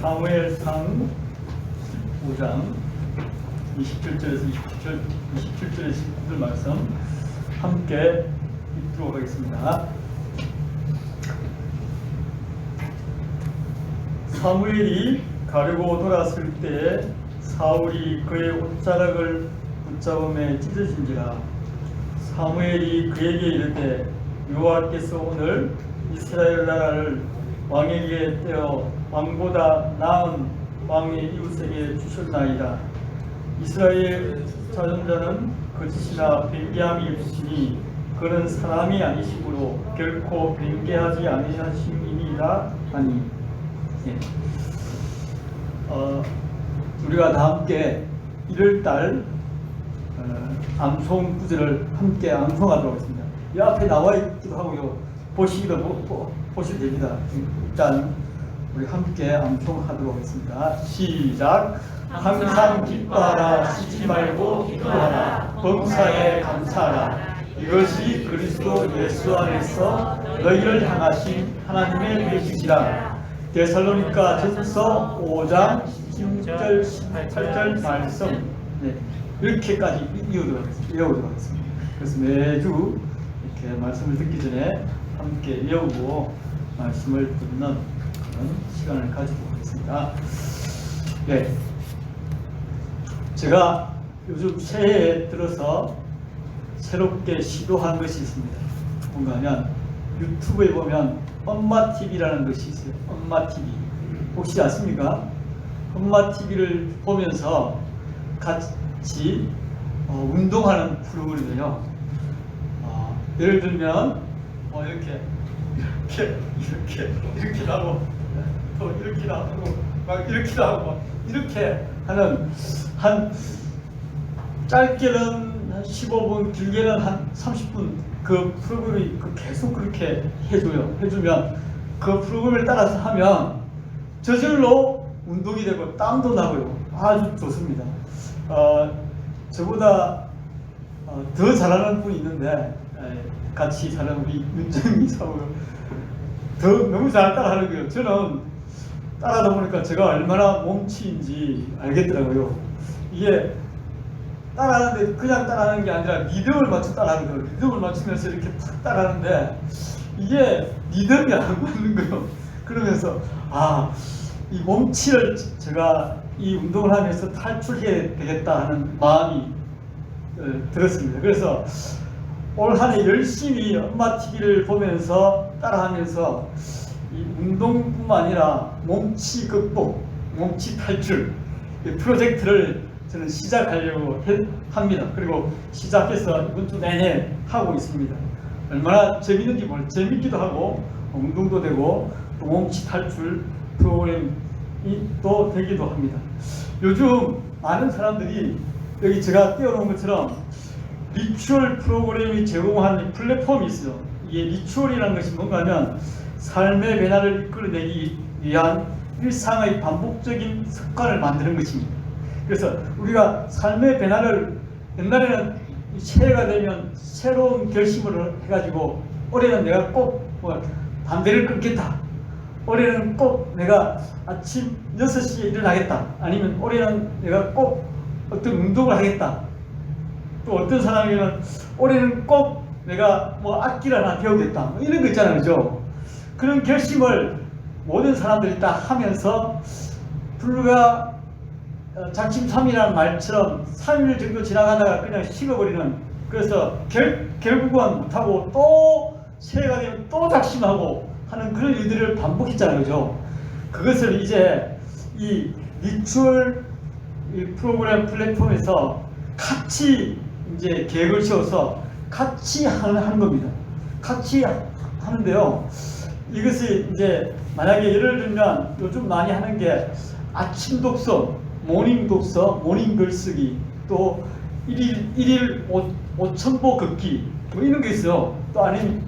사무엘상 15장 27절에서 27절에서 19절 말씀 함께 읽도록 하겠습니다. 사무엘이 가려고 돌아설 때에 사울이 그의 옷자락을 붙잡음에 찢어진지라. 사무엘이 그에게 이르되 여호와께서 오늘 이스라엘 나라를 왕에게 떼어 왕보다 나은 왕의 이웃에게 주셨나이다. 이스라엘 자존자는 거짓이나 변개함이 없으니 그는 사람이 아니시므로 결코 변개하지 아니하심이니이다 하니. 우리가 다 함께 1월달 암송 구절을 함께 암송하도록 하겠습니다. 이 앞에 나와 있기도 하고요. 보시도 됩니다. 일단 우리 함께 암송하도록 하겠습니다. 시작. 항상 기뻐하라, 쉬지 말고 기도하라, 범사에 감사하라. 이것이 그리스도 예수 안에서 너희를 향하신 하나님의 계시지라. 데살로니가 전서 5장 16절 18절 말씀, 이렇게까지 이어오도록 하겠습니다. 그래서 매주 이렇게 말씀을 듣기 전에 함께 외우고 말씀을 듣는 그런 시간을 가지도록 하겠습니다. 네, 제가 요즘 새해에 들어서 새롭게 시도한 것이 있습니다. 뭔가 하면 유튜브에 보면 엄마 TV라는 것이 있어요. 엄마 TV 혹시 아십니까? 엄마 TV를 보면서 같이 운동하는 프로그램이에요. 예를 들면 이렇게 하고 또 이렇게 하고 막 이렇게 하고 이렇게 하는 한 짧게는 한 15분, 길게는 한 30분 그 프로그램이 계속 그렇게 해주면 그 프로그램을 따라서 하면 저절로 운동이 되고 땀도 나고요. 아주 좋습니다. 저보다 더 잘하는 분이 있는데 같이 사는 우리 윤정희 사부 너무 잘 따라하는 거예요. 저는 따라하다 보니까 제가 얼마나 몸치인지 알겠더라고요. 이게 따라하는데 그냥 따라하는 게 아니라 리듬을 맞춰 따라하는 거예요. 리듬을 맞추면서 이렇게 탁 따라하는데 이게 리듬이 안 맞는 거예요. 그러면서 이 몸치를 제가 이 운동을 하면서 탈출해야 되겠다 하는 마음이 들었습니다. 그래서 올 한 해 열심히 엄마 TV를 보면서 따라하면서 이 운동뿐만 아니라 몸치 극복, 몸치 탈출 프로젝트를 저는 시작하려고 합니다. 그리고 시작해서 이번 주 내내 하고 있습니다. 얼마나 재밌는지 재밌기도 하고 운동도 되고 또 몸치 탈출 프로그램이 또 되기도 합니다. 요즘 많은 사람들이 여기 제가 띄워놓은 것처럼 리추얼 프로그램이 제공한 플랫폼이 있어요. 이게 리추얼이라는 것이 뭔가 하면 삶의 변화를 이끌어내기 위한 일상의 반복적인 습관을 만드는 것입니다. 그래서 우리가 삶의 변화를 옛날에는 새해가 되면 새로운 결심을 해가지고 올해는 내가 꼭 담배를 끊겠다. 올해는 꼭 내가 아침 6시에 일어나겠다. 아니면 올해는 내가 꼭 어떤 운동을 하겠다. 또 어떤 사람이면 올해는 꼭 내가 악기를 하나 배우겠다. 이런 거 있잖아요. 그죠? 그런 결심을 모든 사람들이 다 하면서 불과 작심삼일이라는 말처럼 3일 정도 지나가다가 그냥 식어버리는, 그래서 결국은 못하고 또 새해가 되면 또 작심하고 하는 그런 일들을 반복했잖아요. 그죠? 그것을 이제 이 리추얼 프로그램 플랫폼에서 같이 이제 계획을 세워서 같이 하는 겁니다. 같이 하는데요. 이것이 이제 만약에 예를 들면 요즘 많이 하는 게 아침 독서, 모닝 독서, 모닝 글쓰기, 또 일일 5,000보 걷기 이런 게 있어요. 또 아니면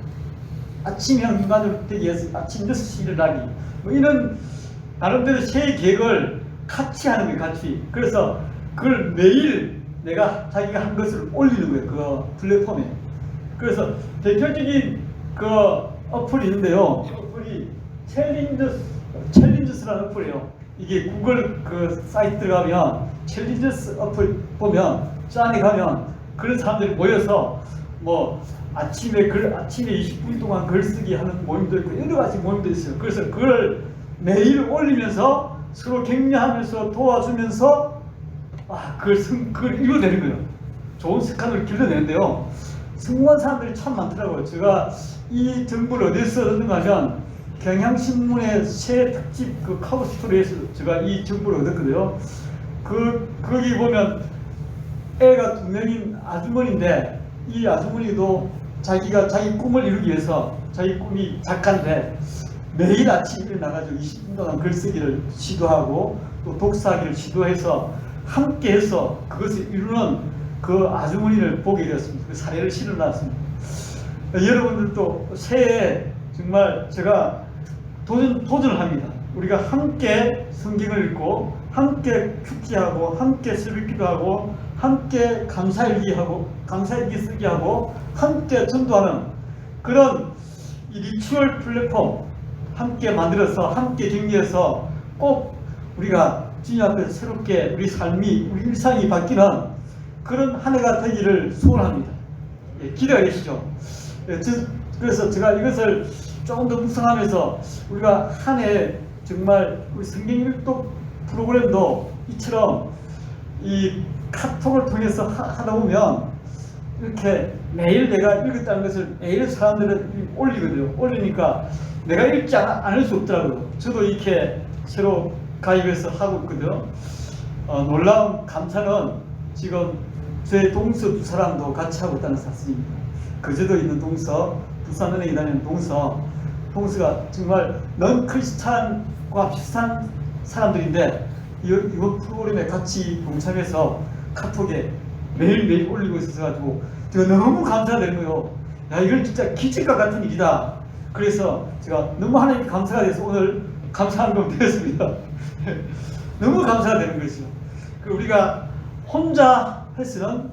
아침형 인간으로 되기 위해서 아침 6시 일어나기 이런 나름대로 새해 계획을 같이 하는 거예요. 같이. 그래서 그걸 매일 자기가 한 것을 올리는 거예요. 그 플랫폼에. 그래서 대표적인 그 어플이 있는데요. 이 어플이 챌린저 챌린저스라는 어플이에요. 이게 구글 그 사이트 들어가면 챌린저스 어플 보면 저 안에 가면 그런 사람들이 모여서 뭐 아침에 20분 동안 글쓰기 하는 모임도 있고 여러 가지 모임도 있어요. 그래서 그걸 매일 올리면서 서로 격려하면서 도와주면서 그걸 이뤄내는 거예요. 좋은 습관을 길러내는데요. 성공한 사람들이 참 많더라고요. 제가 이 정보를 어디서 얻는가 하면 경향신문의 새 특집 그 커버 스토리에서 제가 이 정보를 얻었거든요. 거기 보면 애가 2명인 아주머니인데 이 아주머니도 자기가 자기 꿈을 이루기 위해서 자기 꿈이 작가인데 매일 아침 일어나가지고 20분 동안 글쓰기를 시도하고 또 독서하기를 시도해서 함께해서 그것을 이루는 그 아주머니를 보게 되었습니다. 그 사례를 실어놨습니다. 여러분들도 새해에 정말 제가 도전을 합니다. 우리가 함께 성경을 읽고 함께 축제하고 함께 새벽기도 하고 함께 감사일기 쓰기 하고 함께 전도하는 그런 이 리추얼 플랫폼 함께 만들어서 함께 격려해서 꼭 우리가 주님 앞에서 새롭게 우리 삶이 우리 일상이 바뀌는 그런 한 해가 되기를 소원합니다. 기대가 되시죠? 그래서 제가 이것을 조금 더 묵상하면서 우리가 한 해 정말 우리 성경 읽독 프로그램도 이처럼 이 카톡을 통해서 하다 보면 이렇게 매일 내가 읽었다는 것을 매일 사람들은 올리거든요. 올리니까 내가 읽지 않을 수 없더라고요. 저도 이렇게 새로 가입해서 하고 있거든요. 놀라운 감사는 지금 제 동서 2사람도 같이 하고 있다는 사실입니다. 거제도에 있는 동서, 부산은행에 다니는 동서가 정말 넌 크리스찬과 비슷한 사람들인데 이번 프로그램에 같이 동참해서 카톡에 매일매일 올리고 있어가지고 제가 너무 감사되는 거예요. 야, 이건 진짜 기적과 같은 일이다. 그래서 제가 너무 하나님께 감사가 돼서 오늘 감사한 것 되었습니다. 너무 감사가 되는 것이죠. 우리가 혼자 해서는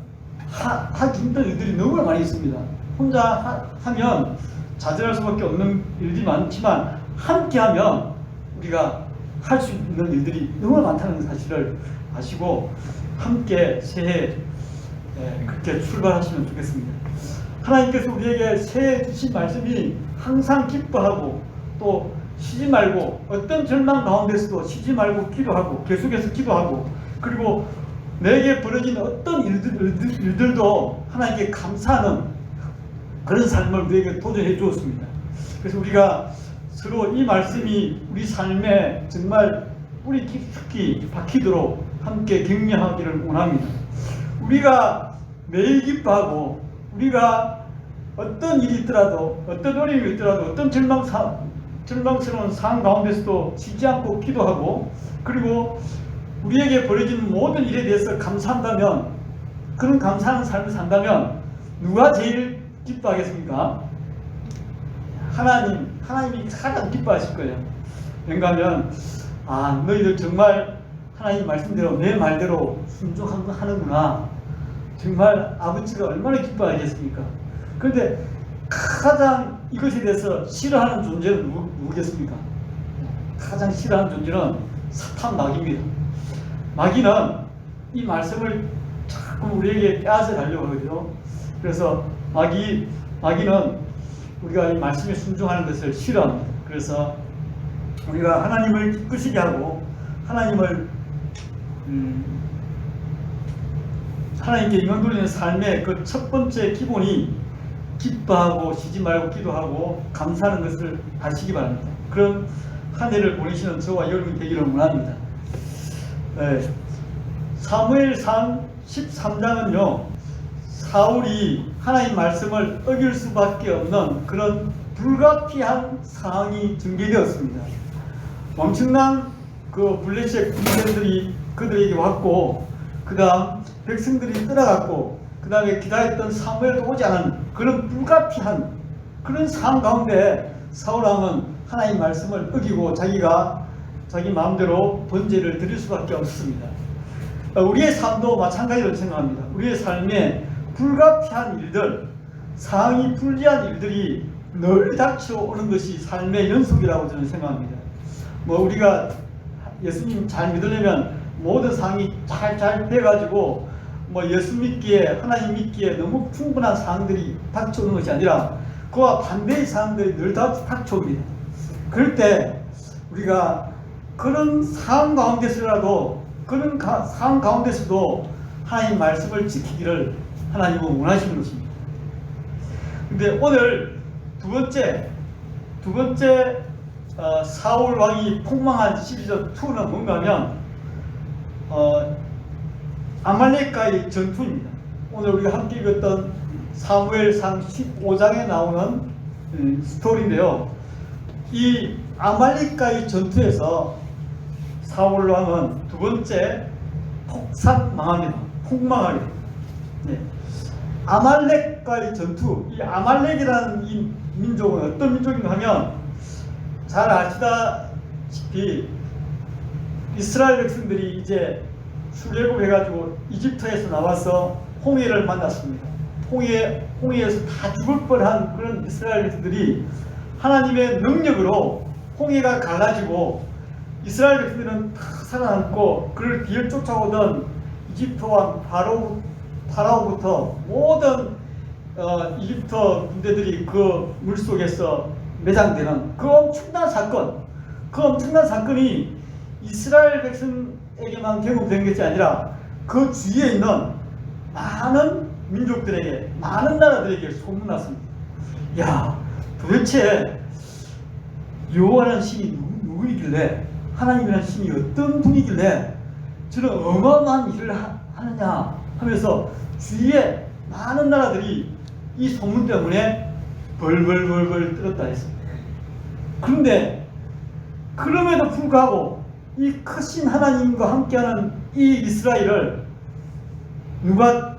하기 힘든 일들이 너무 많이 있습니다. 혼자 하면 좌절할 수밖에 없는 일들이 많지만 함께 하면 우리가 할 수 있는 일들이 너무 많다는 사실을 아시고 함께 새해 그렇게 출발하시면 좋겠습니다. 하나님께서 우리에게 새해 주신 말씀이 항상 기뻐하고 또 쉬지 말고 어떤 절망 가운데서도 쉬지 말고 기도하고 계속해서 기도하고 그리고 내게 벌어진 어떤 일들도 하나님께 감사하는 그런 삶을 우리에게 도전해 주었습니다. 그래서 우리가 서로 이 말씀이 우리 삶에 정말 뿌리 깊숙이 박히도록 함께 격려하기를 원합니다. 우리가 매일 기뻐하고 우리가 어떤 일이 있더라도 어떤 어려움이 있더라도 어떤 절망스러운 상황 가운데서도 쉬지 않고 기도하고 그리고 우리에게 벌어지는 모든 일에 대해서 감사한다면 그런 감사하는 삶을 산다면 누가 제일 기뻐하겠습니까? 하나님이 가장 기뻐하실 거예요. 왜냐하면 너희들 정말 하나님 말씀대로 내 말대로 순종하는구나. 정말 아버지가 얼마나 기뻐하겠습니까? 그런데 가장 이것에 대해서 싫어하는 존재는 누구겠습니까? 가장 싫어하는 존재는 사탄 마귀입니다. 마귀는 이 말씀을 자꾸 우리에게 빼앗아 가려고 하거든요. 그래서 마귀는 우리가 이 말씀에 순종하는 것을 싫어합니다. 그래서 우리가 하나님을 기쁘시게 하고 하나님께 영광 돌리는 삶의 그 첫 번째 기본이 기뻐하고 쉬지 말고 기도하고 감사하는 것을 하시기 바랍니다. 그런 한 해를 보내시는 저와 여러분이 되기를 원합니다. 사무엘상 13장은요 사울이 하나님 말씀을 어길 수밖에 없는 그런 불가피한 상황이 전개되었습니다. 엄청난 그 블레셋 군대들이 그들에게 왔고 그 다음 백성들이 떠나갔고 그 다음에 기다렸던 사무엘도 오지 않은 그런 불가피한 그런 상황 가운데 사울왕은 하나님 말씀을 어기고 자기 마음대로 번제를 드릴 수밖에 없습니다. 우리의 삶도 마찬가지로 생각합니다. 우리의 삶에 불가피한 일들, 상황이 불리한 일들이 늘 닥쳐오는 것이 삶의 연속이라고 저는 생각합니다. 뭐 우리가 예수님 잘 믿으려면 모든 상황이 잘 돼가지고 뭐 예수 믿기에 하나님 믿기에 너무 충분한 사항들이 닥쳐오는 것이 아니라 그와 반대의 사항들이 늘 닥쳐옵니다. 그럴 때 우리가 그런 상황 가운데서라도 상황 가운데서도 하나님 말씀을 지키기를 하나님은 원하시는 것입니다. 근데 오늘 두 번째 사울 왕이 폭망한 시리즈 2는 뭔가 하면 아말렉과의 전투입니다. 오늘 우리가 함께 읽었던 사무엘상 15장에 나오는 스토리인데요. 이 아말렉과의 전투에서 사울 왕은 두 번째 폭망하게 됩니다. 네. 아말렉과의 전투, 이 아말렉이라는 이 민족은 어떤 민족인가 하면 잘 아시다시피 이스라엘 백성들이 이제 출애굽해가지고 이집트에서 나와서 홍해를 만났습니다. 홍해에서 다 죽을 뻔한 그런 이스라엘 백성들이 하나님의 능력으로 홍해가 갈라지고 이스라엘 백성들은 다 살아남고 그를 뒤를 쫓아오던 이집트 왕 파라오부터 모든 이집트 군대들이 그 물속에서 매장되는 그 엄청난 사건이 이스라엘 백성에게만 경험된 것이 아니라 그 주위에 있는 많은 민족들에게, 많은 나라들에게 소문났습니다. 야, 도대체 여호와라는 신이 누구이길래, 하나님이라는 신이 어떤 분이길래 저는 어마어마한 일을 하느냐 하면서 주위에 많은 나라들이 이 소문 때문에 벌벌 떨었다 했습니다. 그런데 그럼에도 불구하고 이 크신 하나님과 함께하는 이 이스라엘을 누가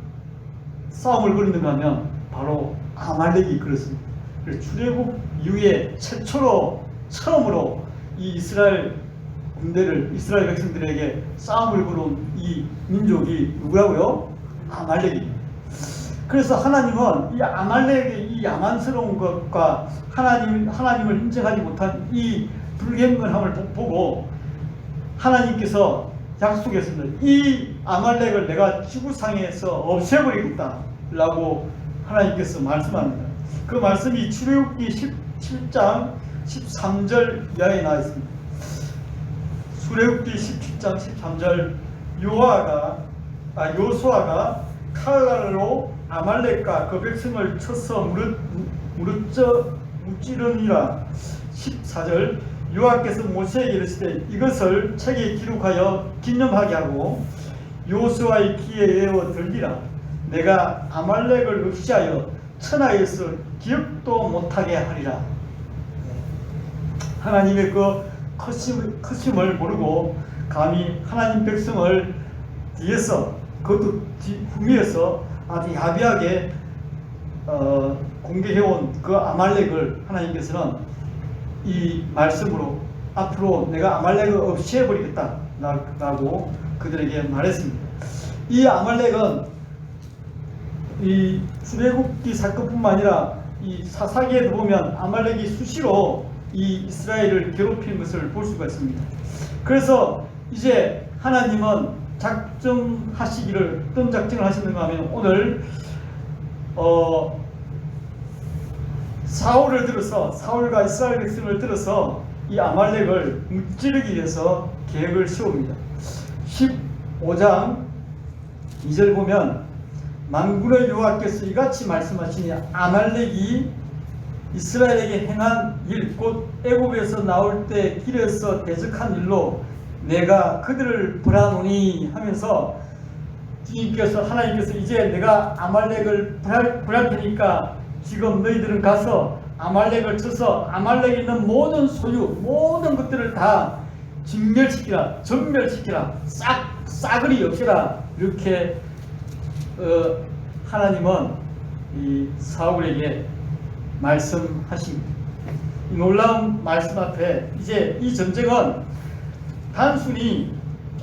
싸움을 벌이는가 하면 바로 아말렉이 그렇습니다. 출애굽 이후에 처음으로 이 이스라엘 백성들에게 싸움을 걸어온 이 민족이 누구라고요? 아말렉입니다. 그래서 하나님은 이 아말렉의 이 야만스러운 것과 하나님을 인정하지 못한 이 불경건함을 보고 하나님께서 약속했습니다. 이 아말렉을 내가 지구상에서 없애버리겠다 라고 하나님께서 말씀합니다. 그 말씀이 출애굽기 17장 13절 이하에 나와 있습니다. 출애굽기 17장 13절 요수아가 칼날로 아말렉과 그 백성을 쳐서 무찌르니라. 14절 여호와께서 모세에게 이르시되 이것을 책에 기록하여 기념하게 하고 요수아의 귀에 외워 들리라. 내가 아말렉을 없이하여 천하에서 기억도 못하게 하리라. 하나님의 그 크심을 모르고 감히 하나님 백성을 뒤에서, 그것도 후미에서 아주 야비하게 공격해온 그 아말렉을 하나님께서는 이 말씀으로 앞으로 내가 아말렉을 없애버리겠다 라고 그들에게 말했습니다. 이 아말렉은 이 출애굽기 사건뿐만 아니라 이 사사기에도 보면 아말렉이 수시로 이 이스라엘을 괴롭히는 것을 볼 수가 있습니다. 그래서 이제 하나님은 작정하시기를, 어떤 작정을 하시는가 하면 오늘 사울과 이스라엘 백성을 들어서 이 아말렉을 무찌르기 위해서 계획을 세웁니다. 15장 2절 보면 만군의 여호와께서 이같이 말씀하시니 아말렉이 이스라엘에게 행한 일, 곧 애굽에서 나올 때 길에서 대적한 일로 내가 그들을 벌하노니 하면서 하나님께서 이제 내가 아말렉을 벌할 테니까 지금 너희들은 가서 아말렉을 쳐서 아말렉에 있는 모든 소유, 모든 것들을 다 전멸시키라, 싸그리 없애라. 이렇게 하나님은 이 사울에게 말씀하십니다. 이 놀라운 말씀 앞에 이제 이 전쟁은 단순히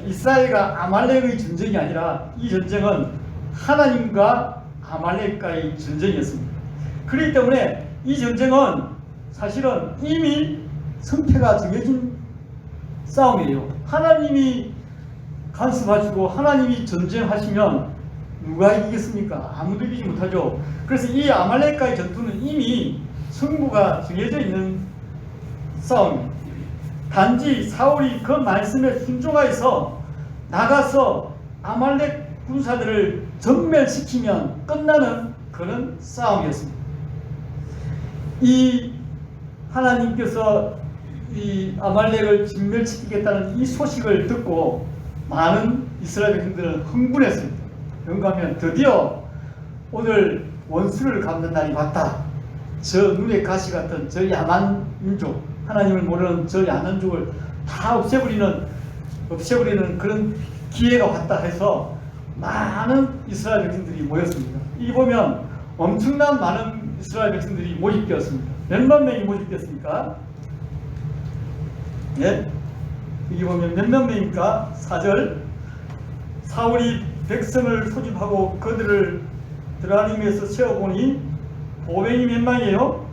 이스라엘과 아말렉의 전쟁이 아니라 이 전쟁은 하나님과 아말렉과의 전쟁이었습니다. 그렇기 때문에 이 전쟁은 사실은 이미 승패가 정해진 싸움이에요. 하나님이 간섭하시고 하나님이 전쟁하시면 누가 이기겠습니까? 아무도 이기지 못하죠. 그래서 이 아말렉과의 전투는 이미 승부가 정해져 있는 싸움입니다. 단지 사울이 그 말씀에 순종하여서 나가서 아말렉 군사들을 전멸시키면 끝나는 그런 싸움이었습니다. 이 하나님께서 이 아말렉을 진멸시키겠다는 이 소식을 듣고 많은 이스라엘 백성들은 흥분했습니다. 그런가 드디어 오늘 원수를 갚는 날이 왔다. 저 눈에 가시 같은 저 야만 민족, 하나님을 모르는 저 야만족을 다 없애버리는 그런 기회가 왔다 해서 많은 이스라엘 백성들이 모였습니다. 이 보면 엄청난 많은 이스라엘 백성들이 모집되었습니다. 몇만 명이 모집되었습니까? 예? 여기 보면 몇만 명입니까? 4절. 사울이 백성을 소집하고 그들을 드라림에서 세워보니 보병이 몇 만이에요?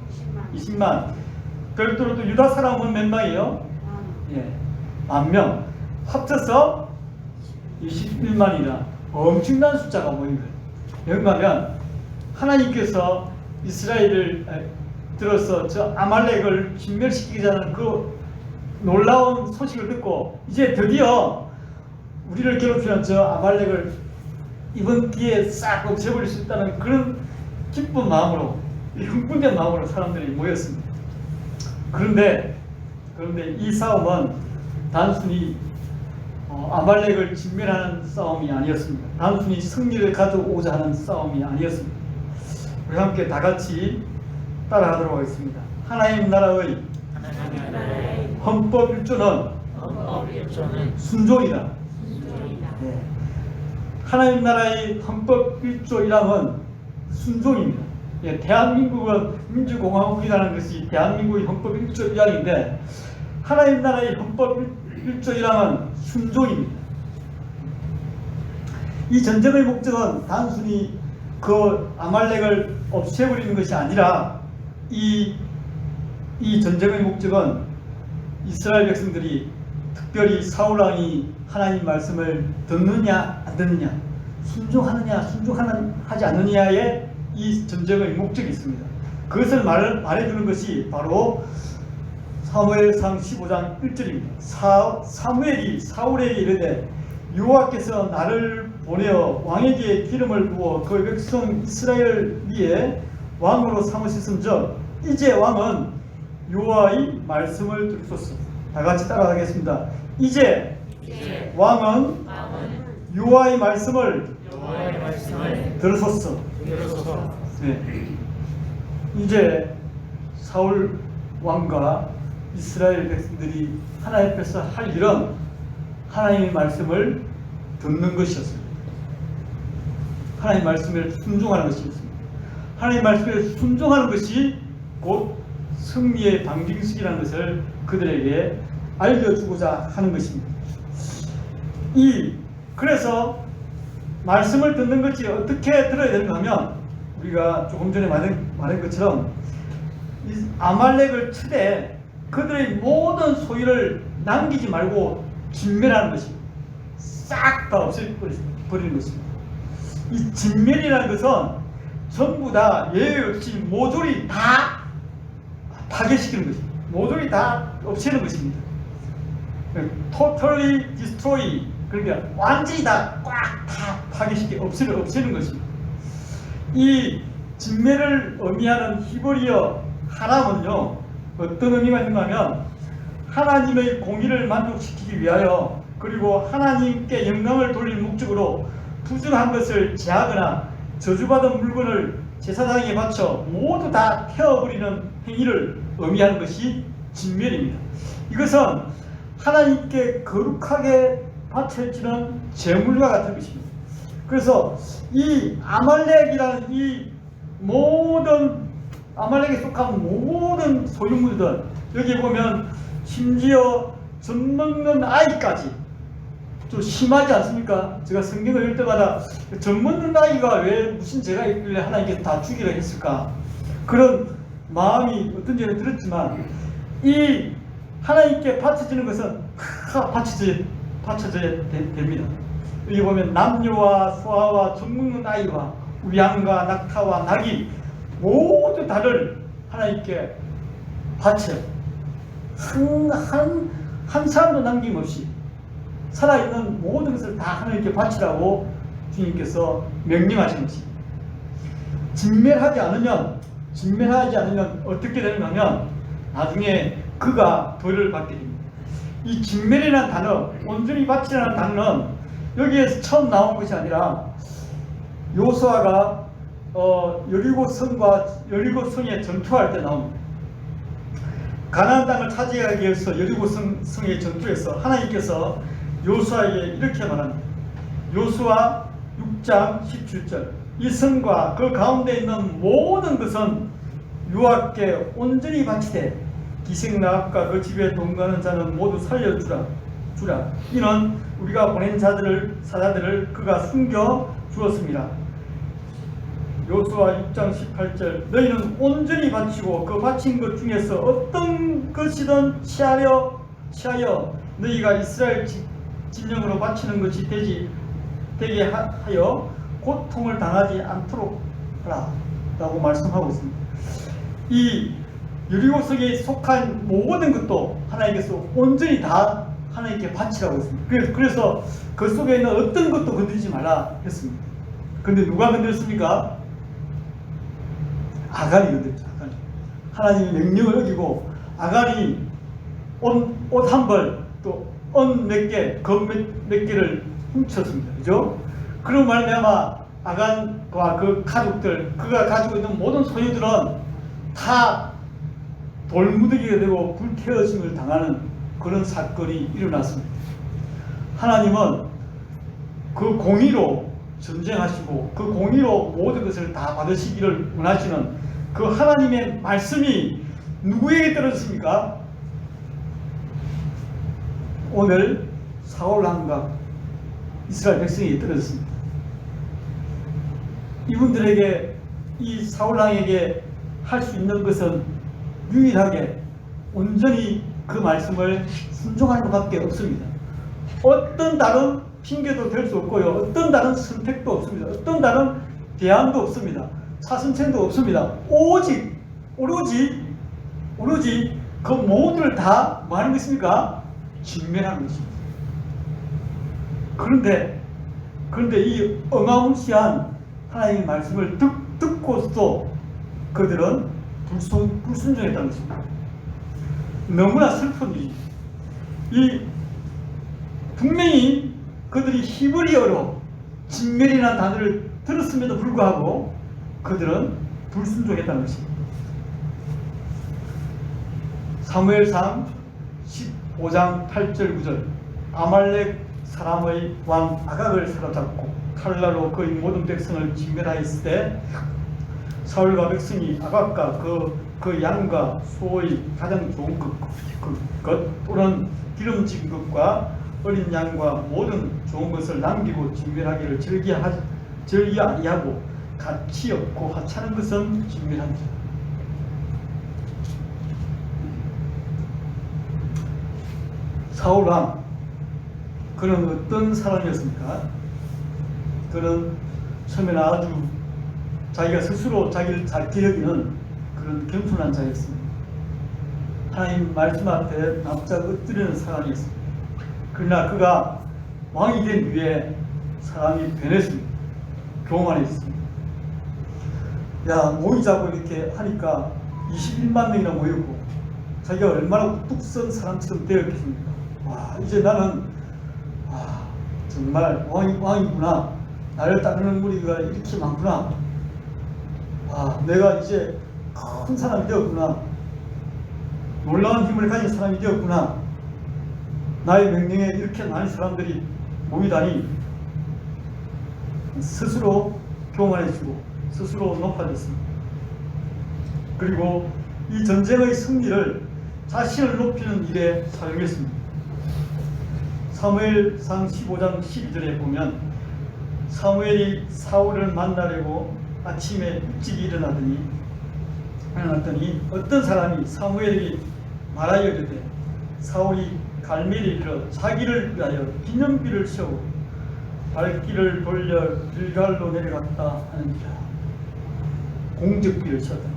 20만. 별도로 또 유다 사람은 몇 명이에요? 예, 10,000명. 합쳐서 21만이나 엄청난 숫자가 모인 거예요. 왜냐하면 하나님께서 이스라엘을 들어서 저 아말렉을 진멸시키자는 그 놀라운 소식을 듣고 이제 드디어 우리를 괴롭히는 저 아말렉을 이번 기회에 싹 없애버릴 수 있다는 그런 기쁜 마음으로, 흥분된 마음으로 사람들이 모였습니다. 그런데 이 싸움은 단순히 아말렉을 진멸하는 싸움이 아니었습니다. 단순히 승리를 가져오자 하는 싸움이 아니었습니다. 우리 함께 다 같이 따라하도록 하겠습니다. 하나님 나라의 헌법 1조는 순종이다. 네. 하나님 나라의 헌법 1조 1항은 순종입니다. 예, 대한민국은 민주공화국이라는 것이 대한민국의 헌법 1조 1항인데 하나님 나라의 헌법 1조 1항은 순종입니다. 이 전쟁의 목적은 단순히 그 아말렉을 없애버리는 것이 아니라 이 전쟁의 목적은 이스라엘 백성들이 특별히 사울왕이 하나님 말씀을 듣느냐 안 듣느냐, 순종하느냐 하지 않느냐에 이 전쟁의 목적이 있습니다. 그것을 말해주는 것이 바로 사무엘상 15장 1절입니다. 사무엘이 사울에게 이르되 여호와께서 나를 보내어 왕에게 기름을 부어 그 백성 이스라엘 위에 왕으로 삼으셨음즉 이제 왕은 여호와의 말씀을 들으소서. 다 같이 따라하겠습니다. 이제 왕은 여호와의 말씀을 들으소서. 네. 이제 사울 왕과 이스라엘 백성들이 하나님 앞에서 할 일은 하나님의 말씀을 듣는 것이었습니다. 하나님 말씀에 순종하는 것이었습니다. 하나님 말씀에 순종하는 것이 곧 승리의 방정식이라는 것을 그들에게 알려주고자 하는 것입니다. 그래서 말씀을 듣는 것이 어떻게 들어야 되는가 하면 우리가 조금 전에 말한 것처럼 이 아말렉을 치되 그들의 모든 소유를 남기지 말고 진멸하는 것입니다. 싹 다 없애버리는 것입니다. 이 진멸이라는 것은 전부 다 예외 없이 모조리 다 파괴시키는 것입니다. 모조리 다 없애는 것입니다. Totally destroy, 그러니까 완전히 다 꽉 다 없애는 것입니다. 이 진멸을 의미하는 히브리어 하람은요, 어떤 의미가 있냐면 하나님의 공의를 만족시키기 위하여 그리고 하나님께 영광을 돌릴 목적으로 부정한 것을 제하거나 저주받은 물건을 제사장에게 바쳐 모두 다 태워버리는 행위를 의미하는 것이 진멸입니다. 이것은 하나님께 거룩하게 바쳐지는 제물과 같은 것입니다. 그래서 이 아말렉이라는 이 모든 아말렉에 속한 모든 소유물들, 여기 보면 심지어 젖 먹는 아이까지 좀 심하지 않습니까? 제가 성경을 읽을 때마다 젖 먹는 아이가 왜 무슨 죄가 있길래 하나님께서 다 죽이라 했을까? 그런 마음이 어떤지는 들었지만 이 하나님께 바쳐지는 것은 다 받쳐져야 됩니다. 여기 보면 남녀와 소아와 젖먹는 아이와 우양과 낙타와 낙이 모두 다를 하나님께 바쳐요. 한 사람도 남김없이 살아있는 모든 것을 다 하나님께 바치라고 주님께서 명령하신 것입니다. 진멸하지 않으면 어떻게 되는가 하면 나중에 그가 벌을 받게 됩니다. 이 진멸이라는 단어, 온전히 바치라는 단어는 여기에서 처음 나온 것이 아니라 요수아가 여리고성에 전투할 때 나옵니다. 가나안 땅을 차지하기 위해서 여리고성의 전투에서 하나님께서 요수아에게 이렇게 말합니다. 요수아 6장 17절 이 성과 그 가운데 있는 모든 것은 여호와께 온전히 바치되 기생나합과 그 집에 동거하는 자는 모두 살려주라. 이는 우리가 보낸 사자들을 그가 숨겨 주었습니다. 요수아 6장 18절 너희는 온전히 바치고 그 바친 것 중에서 어떤 것이든 취하여 너희가 이스라엘 진영으로 바치는 것이 되게 하여 고통을 당하지 않도록 하라 라고 말씀하고 있습니다. 이 여리고성에 속한 모든 것도 하나님께서 온전히 다 하나님께 바치라고 했습니다. 그래서 그 속에 있는 어떤 것도 건드리지 말라 했습니다. 그런데 누가 건드렸습니까? 아간이 건드렸죠. 하나님의 명령을 어기고 아간이 옷 한 벌 또 언 몇 개, 검 몇 개를 훔쳤습니다. 그죠? 그런 말미암아 아간과 그 가족들, 그가 가지고 있는 모든 소유들은 다 돌무더기가 되고 불태워짐을 당하는 그런 사건이 일어났습니다. 하나님은 그 공의로 전쟁하시고 그 공의로 모든 것을 다 받으시기를 원하시는 그 하나님의 말씀이 누구에게 떨어졌습니까? 오늘 사울왕과 이스라엘 백성에게 떨어졌습니다. 이분들에게 이 사울왕에게 할 수 있는 것은 유일하게 온전히 그 말씀을 순종하는 것밖에 없습니다. 어떤 다른 핑계도 될 수 없고요. 어떤 다른 선택도 없습니다. 어떤 다른 대안도 없습니다. 사선책도 없습니다. 오로지 그 모두를 다 뭐 하는 것입니까? 직면하는 것입니다. 그런데 이 어마무시한 하나님의 말씀을 듣고서도 그들은 불순종했다는 것입니다. 너무나 슬픈 일입니다. 분명히 그들이 히브리어로 진멸이라는 단어를 들었음에도 불구하고 그들은 불순종했다는 것입니다. 사무엘상 15장 8절 9절 아말렉 사람의 왕 아각을 사로잡고 칼날로 그의 모든 백성을 진멸하였을 때 사울과 백성이 아각과 그 양과 소의 가장 좋은 것 또는 기름진 것과 어린 양과 모든 좋은 것을 남기고 진멸하기를 절기 아니하고 가치 없고 하찮은 것은 진멸한다. 사울왕 그는 어떤 사람이었습니까? 그는 처음에는 아주 자기가 스스로 자기를 잘 여기는 그런 겸손한 자였습니다. 하나님 말씀 앞에 납작 엎드리는 사람이었습니다. 그러나 그가 왕이 된 후에 사람이 변했습니다. 교만했습니다. 모이자고 이렇게 하니까 21만 명이나 모였고 자기가 얼마나 우뚝 선 사람처럼 되었겠습니까? 이제 나는 정말 왕이구나. 나를 따르는 무리가 이렇게 많구나. 내가 이제 큰 사람이 되었구나. 놀라운 힘을 가진 사람이 되었구나. 나의 명령에 이렇게 많은 사람들이 모이다니 스스로 교만해지고 스스로 높아졌습니다. 그리고 이 전쟁의 승리를 자신을 높이는 일에 사용했습니다. 사무엘상 15장 12절에 보면 사무엘이 사울을 만나려고 아침에 일찍 일어났더니 어떤 사람이 사무엘이 말하여 이르되 사울이 갈멜이 이르러 자기를 위하여 기념비를 세우고 발길을 돌려 길갈로 내려갔다 하느니라. 공적비를 세웠다.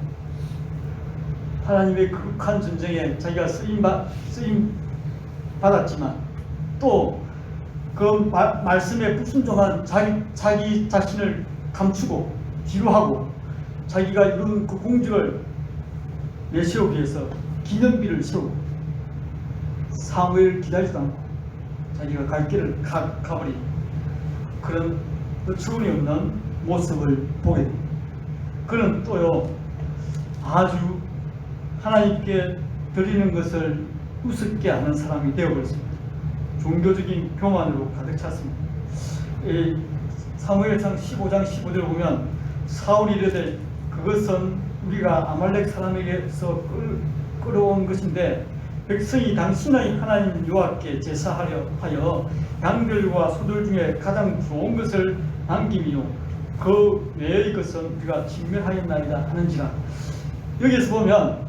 하나님의 극한 전쟁에 자기가 쓰임 받았지만 또 그 말씀에 불순종한 자기 자신을 감추고 뒤로하고 자기가 이룬 그 공적을 내세우기 위해서 기념비를 세우고 사무엘을 기다리지도 않고 자기가 갈 길을 가버린 그런 어처구니 없는 모습을 보게 됩니다. 그는 또요 아주 하나님께 드리는 것을 우습게 하는 사람이 되어버렸습니다. 종교적인 교만으로 가득 찼습니다. 사무엘상 15장 15절을 보면 사울이 이르되 그것은 우리가 아말렉 사람에게서 끌어온 것인데 백성이 당신의 하나님 여호와께 제사하려 하여 양들과 소들 중에 가장 좋은 것을 남김이요 그 외의 것은 우리가 진멸하였나이다 하는지라. 여기에서 보면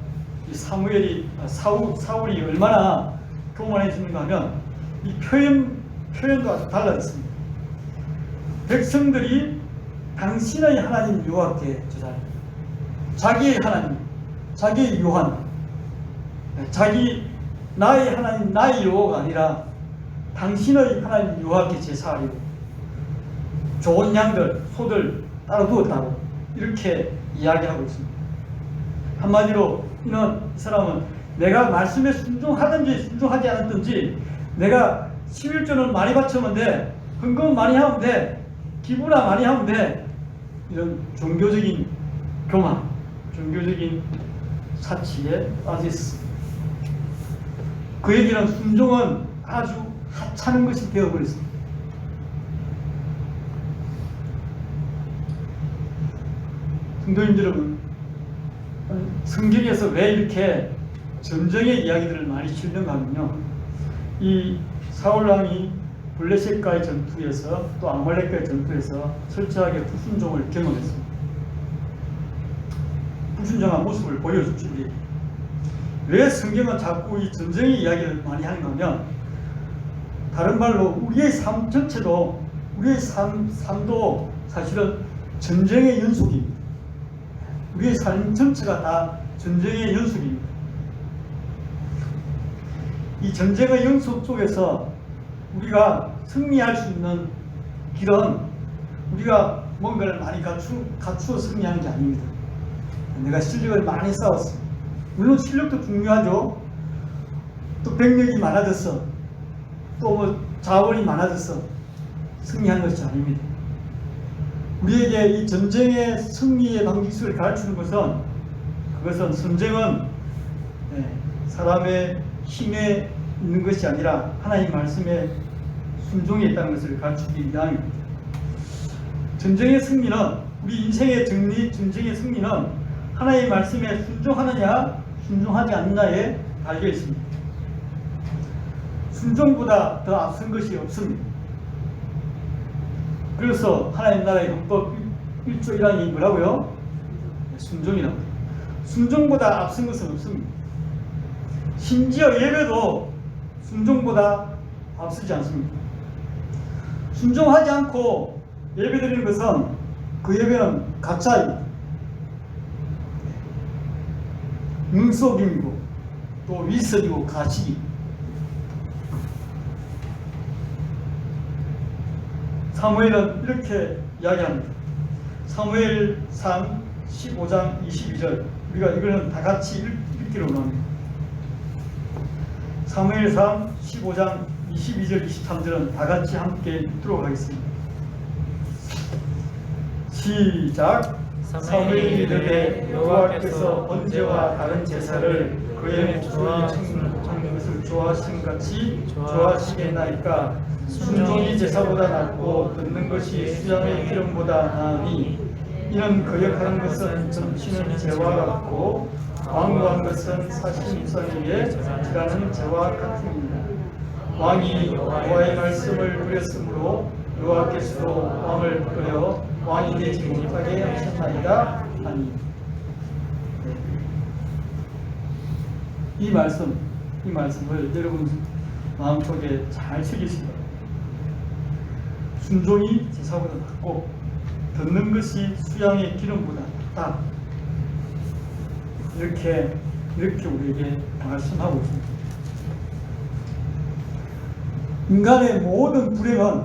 이 사울이 얼마나 교만해지는가 하면 이 표현도 아주 달라졌습니다. 백성들이 당신의 하나님 여호와께 제사하려 자기의 하나님, 자기의 요한, 나의 하나님, 나의 여호와가 아니라 당신의 하나님 여호와께 제사하려고 좋은 양들, 소들 따로 두었다고 이렇게 이야기하고 있습니다. 한마디로 이 사람은 내가 말씀에 순종하든지 순종하지 않았든지 내가 11조는 많이 바치면 돼, 헌금 많이 하면 돼, 기부나 많이 하면 돼, 이런 종교적인 교만, 종교적인 사치에 빠져 있습니다. 그에게는 순종은 아주 하찮은 것이 되어버렸습니다. 성도님 여러분, 성경에서 왜 이렇게 전쟁의 이야기들을 많이 실는가 하면요, 이 사울왕이 블레셋과의 전투에서 또 아말렉과의 전투에서 철저하게 불순종을 경험했습니다. 불순종한 모습을 보여주죠. 왜 성경은 자꾸 이 전쟁의 이야기를 많이 하는가 하면 다른 말로 우리의 삶 전체도 우리의 삶도 사실은 전쟁의 연속입니다. 우리의 삶 전체가 다 전쟁의 연속입니다. 이 전쟁의 연속 속에서 우리가 승리할 수 있는 길은 우리가 뭔가를 많이 갖추어 승리하는 게 아닙니다. 내가 실력을 많이 쌓았어. 물론 실력도 중요하죠. 또 병력이 많아졌어. 또 뭐 자원이 많아졌어. 승리하는 것이 아닙니다. 우리에게 이 전쟁의 승리의 방식을 가르치는 그것은 전쟁은 사람의 힘에 있는 것이 아니라 하나님 말씀에 순종에 있다는 것을 가르치기 위함입니다. 전쟁의 승리는 우리 인생의 전쟁의 승리는 하나님의 말씀에 순종하느냐 순종하지 않느냐에 달려 있습니다. 순종보다 더 앞선 것이 없습니다. 그래서 하나님 나라의 헌법 1조 1항이 뭐라고요? 순종이라고. 순종보다 앞선 것은 없습니다. 심지어 예배도 순종보다 앞서지 않습니다. 순종하지 않고 예배드리는 것은 그 예배는 가짜입니다. 능속임이고 또 위선이고 가식입니다. 사무엘은 이렇게 이야기합니다. 사무엘상 15장 22절 우리가 이거는 다 같이 읽기로 합니다. 사무엘상 15장 22절 23절은 다 같이 함께 읽도록 하겠습니다. 시작. 사무엘이 이르되 여호와께서 번제와 다른 제사를 그의 주의 것을 좋아하신 같이 좋아하시겠나이까. 순종이 제사보다 낫고 듣는 것이 수양의 기름보다 나으니 이는 거역하는 것은 점치는 죄와 같고 왕구한 것은 사심성에게 지라는 죄와 같습니다. 왕이 여호와의 말씀을 버렸으므로 여호와께서도 왕을 버려 왕이 되지 못하게 하셨나이다 하니. 이 말씀을 여러분 마음속에 잘 새기시기 바랍니다. 순종이 제사보다 낫고 듣는 것이 수양의 기름보다 낫다. 이렇게 우리에게 말씀하고 있습니다. 인간의 모든 불행은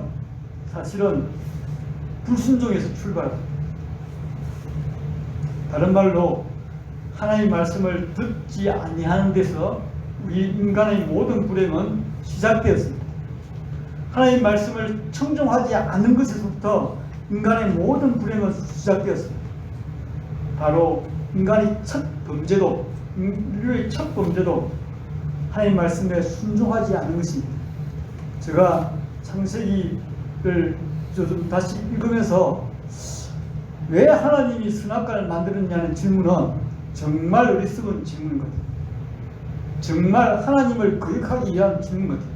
사실은 불순종에서 출발합니다. 다른 말로 하나님의 말씀을 듣지 아니하는 데서 우리 인간의 모든 불행은 시작되었습니다. 하나님의 말씀을 청종하지 않는 것에서부터 인간의 모든 불행은 시작되었습니다. 바로 인간의 첫 범죄도, 인류의 첫 범죄도 하나님의 말씀에 순종하지 않는 것입니다. 제가 창세기를 좀 다시 읽으면서 왜 하나님이 선악과를 만들었냐는 질문은 정말 어리석은 질문인 것 같아요. 정말 하나님을 거역하기 위한 질문 같아요.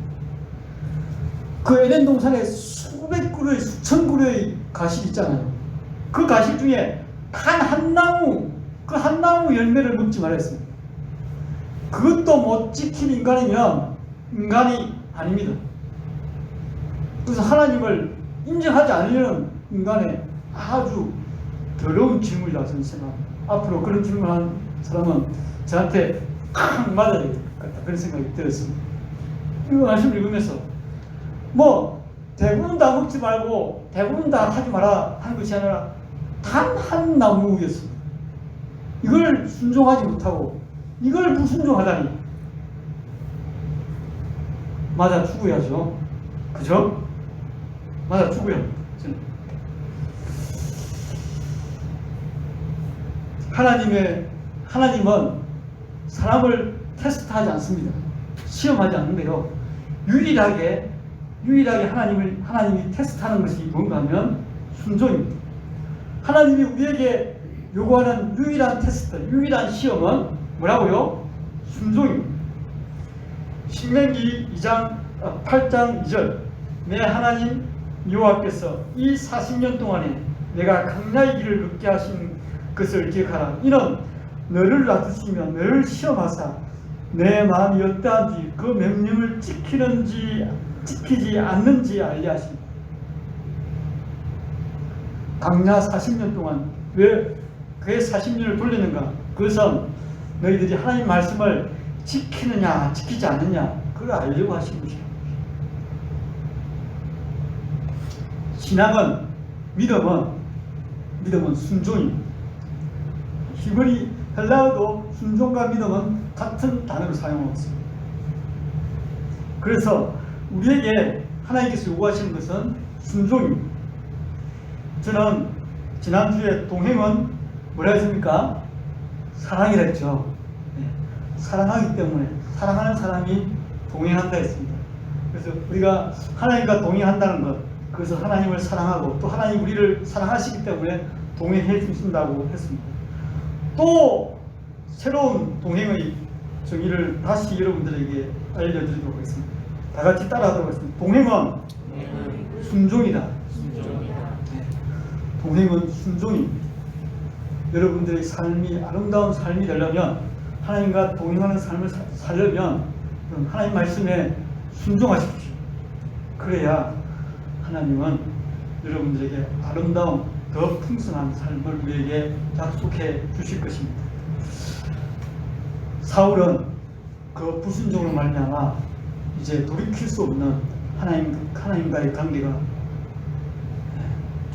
그 에덴 동산에 수백 그루의 수천 그루의 가시 있잖아요. 그 가시 중에 단 한 나무, 그 한 나무 열매를 먹지 말았습니다. 그것도 못 지킨 인간이면 인간이 아닙니다. 그래서 하나님을 인정하지 않으려는 인간의 아주 더러운 질문이라고 저는 생각합니다. 앞으로 그런 질문한 사람은 저한테 칵 맞아야 될 것 같다, 그런 생각이 들었습니다. 이 말씀을 읽으면서 뭐 대부분 다 먹지 말고 대부분 다 하지 마라 하는 것이 아니라 단 한 나무였습니다. 이걸 순종하지 못하고 이걸 불순종하다니 맞아 죽어야죠. 그죠? 맞아 죽어야 합니다. 하나님은 사람을 테스트하지 않습니다. 시험하지 않는데요. 유일하게 하나님이 테스트하는 것이 뭔가 하면 순종입니다. 하나님이 우리에게 요구하는 유일한 테스트, 유일한 시험은 뭐라고요? 순종입니다. 신명기 8장 2절, 내 하나님 여호와께서 이 40년 동안에 내가 강야의 길을 걷게 하신 것을 기억하라. 이는 너를 놔두시며 너를 시험하사 내 마음이 어떠한지 그 명령을 지키지 않는지 알게 하십니다. 강야 40년 동안 왜 그의 40년을 돌리는가? 그것은 너희들이 하나님 말씀을 지키느냐 지키지 않느냐 그걸 알려고 하신 것입니다. 신앙은 믿음은 순종입니다. 히브리 헬라어도 순종과 믿음은 같은 단어를 사용하고 있습니다. 그래서 우리에게 하나님께서 요구하시는 것은 순종입니다. 저는 지난주에 동행은 뭐라 했습니까? 사랑이라 했죠. 네. 사랑하기 때문에 사랑하는 사람이 동행한다 했습니다. 그래서 우리가 하나님과 동행한다는 것, 그래서 하나님을 사랑하고 또 하나님 우리를 사랑하시기 때문에 동행해 주신다고 했습니다. 또 새로운 동행의 정의를 다시 여러분들에게 알려드리도록 하겠습니다. 다 같이 따라하도록 하겠습니다. 동행은 순종이다. 네. 동행은 순종입니다. 여러분들의 삶이 아름다운 삶이 되려면, 하나님과 동행하는 삶을 살려면 하나님 말씀에 순종하십시오. 그래야 하나님은 여러분들에게 아름다운 더 풍성한 삶을 우리에게 약속해 주실 것입니다. 사울은 그 불순종으로 말미암아 이제 돌이킬 수 없는 하나님과의 관계가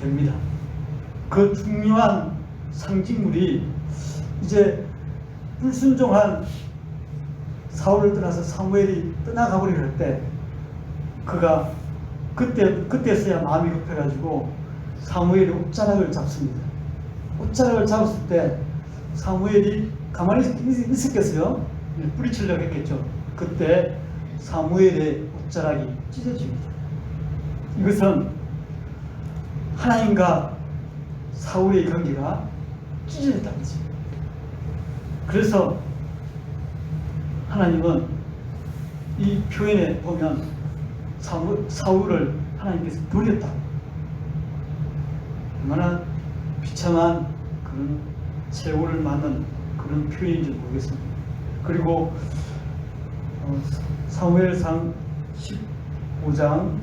됩니다. 그 중요한 상징물이 이제 불순종한 사울을 떠나서 사무엘이 떠나가 버리려 할 때, 그가 그때서야 마음이 급해가지고 사무엘이 옷자락을 잡습니다. 옷자락을 잡았을 때 사무엘이 가만히 있었겠어요? 뿌리치려고 했겠죠. 그때 사무엘의 옷자락이 찢어집니다. 이것은 하나님과 사울의 관계가 찢어졌다는 것입니다. 그래서 하나님은 이 표현에 보면 사울을 하나님께서 버렸다. 얼마나 비참한 그런 세월을 맞는 그런 표현인지 모르겠습니다. 그리고 사무엘상 15장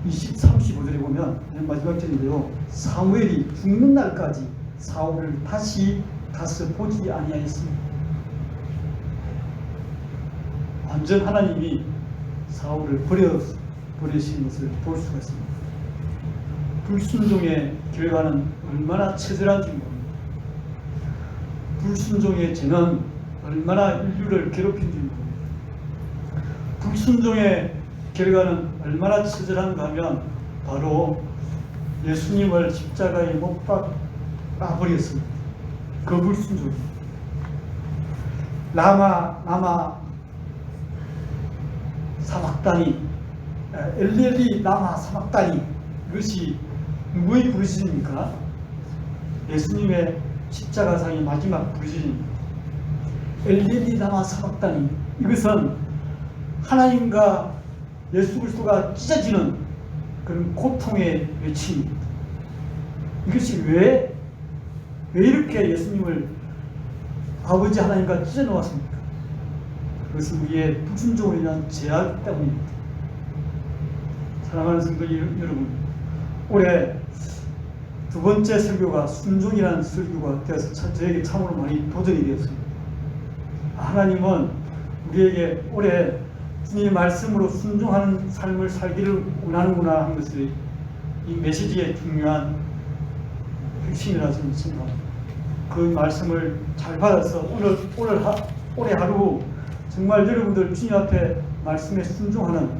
20, 35절에 보면 마지막 절인데요. 사무엘이 죽는 날까지 사울을 다시 가서 보지 아니하였습니다. 완전 하나님이 사울을 버리신 것을 볼 수가 있습니다. 불순종의 결과는 얼마나 처절한지 모릅니다. 불순종의 죄는 얼마나 인류를 괴롭힌지 모릅니다. 불순종의 결과는 얼마나 처절한가 하면 바로 예수님을 십자가에 못 박아버렸습니다. 그 불순종입니다. 라마 사막다니, 엘리엘리 라마 사막다니, 이것이 누구의 부르짖음입니까? 예수님의 십자가상의 마지막 부르짖음입니다. 엘리엘리 라마 사막다니, 이것은 하나님과 예수 그리스도가 찢어지는 그런 고통의 외침입니다. 이것이 왜 이렇게 예수님을 아버지 하나님과 찢어 놓았습니까? 그것은 우리의 불순종으로 인한 죄악 때문입니다. 사랑하는 성도 여러분, 올해 두 번째 설교가 순종이라는 설교가 되어서 저에게 참으로 많이 도전이 되었습니다. 하나님은 우리에게 올해 주님의 말씀으로 순종하는 삶을 살기를 원하는구나 하는 것을 이 메시지의 중요한 핵심이라고 저는 생각합니다. 그 말씀을 잘 받아서 올해 하루 정말 여러분들 주님 앞에 말씀에 순종하는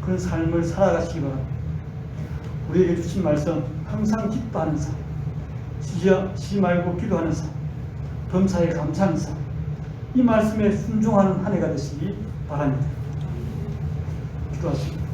그런 삶을 살아가시기 바랍니다. 우리에게 주신 말씀, 항상 기뻐하는 삶, 쉬지 말고 기도하는 삶, 범사에 감사하는 삶, 이 말씀에 순종하는 한 해가 되시기 바랍니다. 기도하십시오.